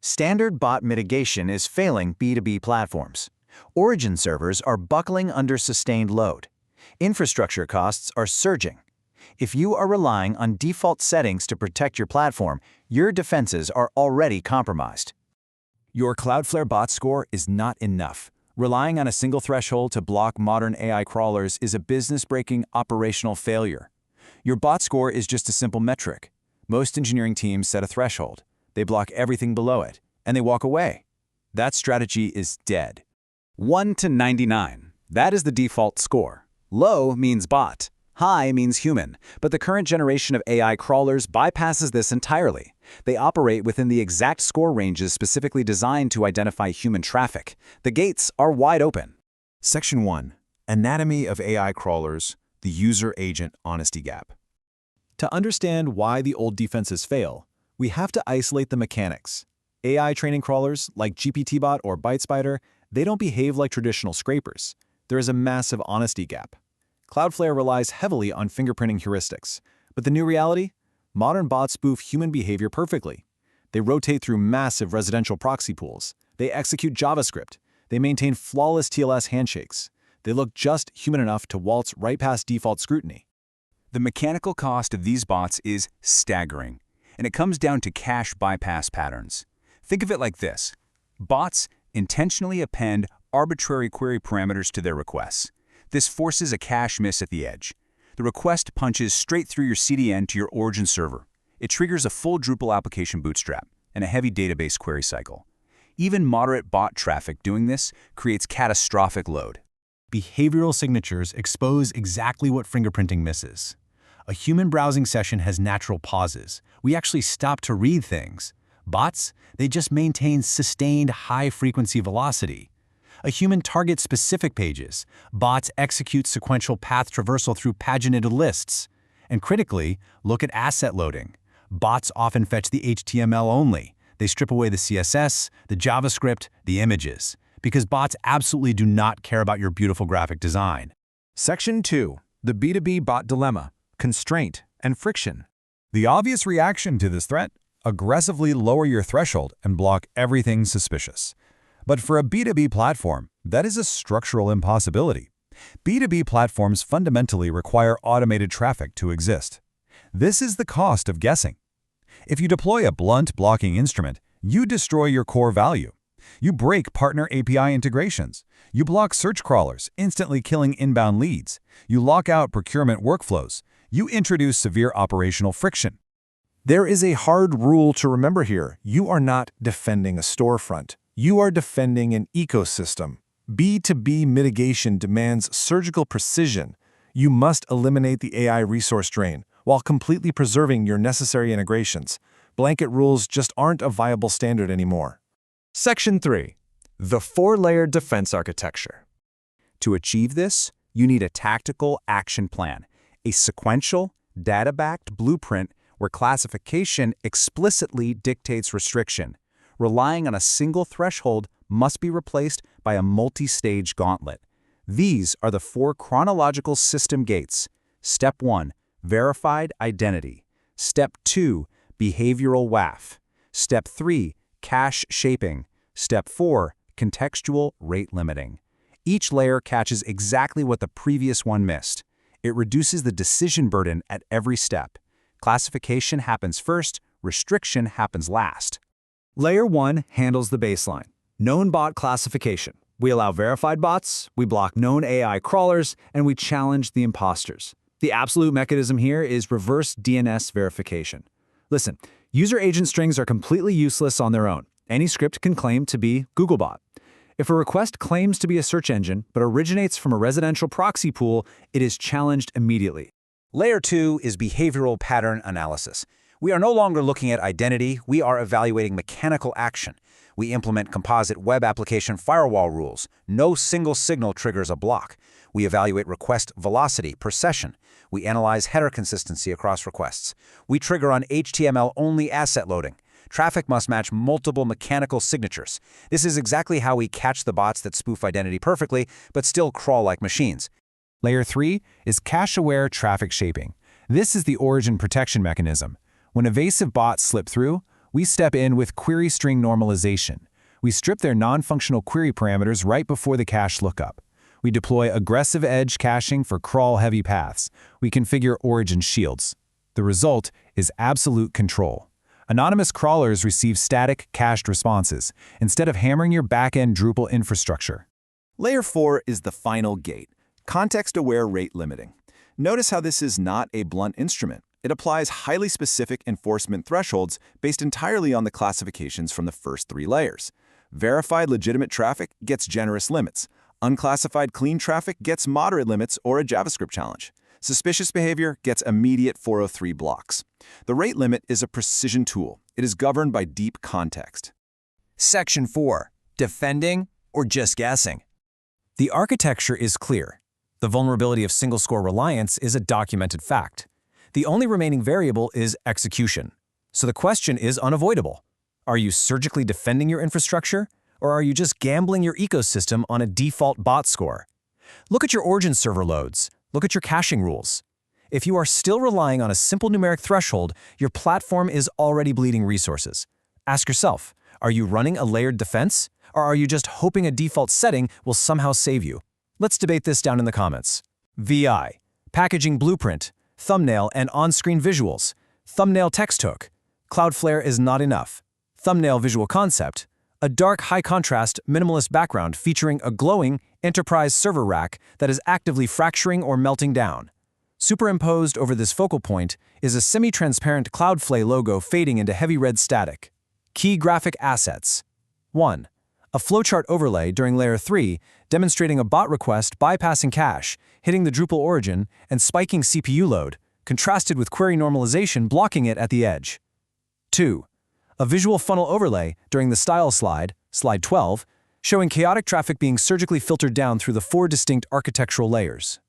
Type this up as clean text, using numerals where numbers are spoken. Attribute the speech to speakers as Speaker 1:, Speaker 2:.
Speaker 1: Standard bot mitigation is failing B2B platforms. Origin servers are buckling under sustained load. Infrastructure costs are surging. If you are relying on default settings to protect your platform, your defenses are already compromised.
Speaker 2: Your Cloudflare bot score is not enough. Relying on a single threshold to block modern AI crawlers is a business-breaking operational failure. Your bot score is just a simple metric. Most engineering teams set a threshold. They block everything below it, and they walk away. That strategy is dead.
Speaker 3: 1 to 99. That is the default score. Low means bot. High means human, but the current generation of AI crawlers bypasses this entirely. They operate within the exact score ranges specifically designed to identify human traffic. The gates are wide open.
Speaker 4: Section 1. Anatomy of AI crawlers, the user-agent honesty gap.
Speaker 2: To understand why the old defenses fail, we have to isolate the mechanics. AI training crawlers, like GPTbot or ByteSpider, they don't behave like traditional scrapers. There is a massive honesty gap. Cloudflare relies heavily on fingerprinting heuristics. But the new reality? Modern bots spoof human behavior perfectly. They rotate through massive residential proxy pools. They execute JavaScript. They maintain flawless TLS handshakes. They look just human enough to waltz right past default scrutiny.
Speaker 5: The mechanical cost of these bots is staggering, and it comes down to cache bypass patterns. Think of it like this. Bots intentionally append arbitrary query parameters to their requests. This forces a cache miss at the edge. The request punches straight through your CDN to your origin server. It triggers a full Drupal application bootstrap and a heavy database query cycle. Even moderate bot traffic doing this creates catastrophic load.
Speaker 2: Behavioral signatures expose exactly what fingerprinting misses. A human browsing session has natural pauses. We actually stop to read things. Bots, they just maintain sustained high-frequency velocity. A human targets specific pages. Bots execute sequential path traversal through paginated lists. And critically, look at asset loading. Bots often fetch the HTML only. They strip away the CSS, the JavaScript, the images, because bots absolutely do not care about your beautiful graphic design.
Speaker 4: Section 2. The B2B bot dilemma, constraint, and friction. The obvious reaction to this threat? Aggressively lower your threshold and block everything suspicious. But for a B2B platform, that is a structural impossibility. B2B platforms fundamentally require automated traffic to exist. This is the cost of guessing. If you deploy a blunt blocking instrument, you destroy your core value. You break partner API integrations. You block search crawlers, instantly killing inbound leads. You lock out procurement workflows. You introduce severe operational friction. There is a hard rule to remember here. You are not defending a storefront. You are defending an ecosystem. B2B mitigation demands surgical precision. You must eliminate the AI resource drain while completely preserving your necessary integrations. Blanket rules just aren't a viable standard anymore.
Speaker 6: Section 3. The four-layer defense architecture.
Speaker 5: To achieve this, you need a tactical action plan, a sequential, data-backed blueprint where classification explicitly dictates restriction. Relying on a single threshold must be replaced by a multi-stage gauntlet. These are the 4 chronological system gates. Step 1, verified identity. Step 2, behavioral WAF. Step 3, cache shaping. Step 4, contextual rate limiting. Each layer catches exactly what the previous one missed. It reduces the decision burden at every step. Classification happens first, restriction happens last.
Speaker 6: Layer 1 handles the baseline. Known bot classification. We allow verified bots, we block known AI crawlers, and we challenge the imposters. The absolute mechanism here is reverse DNS verification. Listen, user agent strings are completely useless on their own. Any script can claim to be Googlebot. If a request claims to be a search engine but originates from a residential proxy pool, it is challenged immediately.
Speaker 3: Layer 2 is behavioral pattern analysis. We are no longer looking at identity, we are evaluating mechanical action. We implement composite web application firewall rules. No single signal triggers a block. We evaluate request velocity per session. We analyze header consistency across requests. We trigger on HTML-only asset loading. Traffic must match multiple mechanical signatures. This is exactly how we catch the bots that spoof identity perfectly, but still crawl like machines.
Speaker 4: Layer 3 is cache-aware traffic shaping. This is the origin protection mechanism. When evasive bots slip through, We step in with query string normalization. We strip their non-functional query parameters right before the cache lookup. We deploy aggressive edge caching for crawl-heavy paths. We configure origin shields. The result is absolute control. Anonymous crawlers receive static, cached responses, instead of hammering your back-end Drupal infrastructure.
Speaker 5: Layer 4 is the final gate, context-aware rate limiting. Notice how this is not a blunt instrument. It applies highly specific enforcement thresholds based entirely on the classifications from the first 3 layers. Verified legitimate traffic gets generous limits. Unclassified clean traffic gets moderate limits or a JavaScript challenge. Suspicious behavior gets immediate 403 blocks. The rate limit is a precision tool. It is governed by deep context.
Speaker 3: Section 4. Defending or just guessing?
Speaker 2: The architecture is clear. The vulnerability of single-score reliance is a documented fact. The only remaining variable is execution. So the question is unavoidable. Are you surgically defending your infrastructure, or are you just gambling your ecosystem on a default bot score? Look at your origin server loads. Look at your caching rules. If you are still relying on a simple numeric threshold, your platform is already bleeding resources. Ask yourself, are you running a layered defense, or are you just hoping a default setting will somehow save you? Let's debate this down in the comments. VI, packaging blueprint, thumbnail and on-screen visuals, thumbnail text hook, Cloudflare is not enough, thumbnail visual concept, a dark high-contrast minimalist background featuring a glowing enterprise server rack that is actively fracturing or melting down. Superimposed over this focal point is a semi-transparent Cloudflare logo fading into heavy red static. Key graphic assets. 1. A flowchart overlay during Layer 3 demonstrating a bot request bypassing cache, hitting the Drupal origin, and spiking CPU load, contrasted with query normalization blocking it at the edge. 2. A visual funnel overlay during the style slide, slide 12, showing chaotic traffic being surgically filtered down through the 4 distinct architectural layers.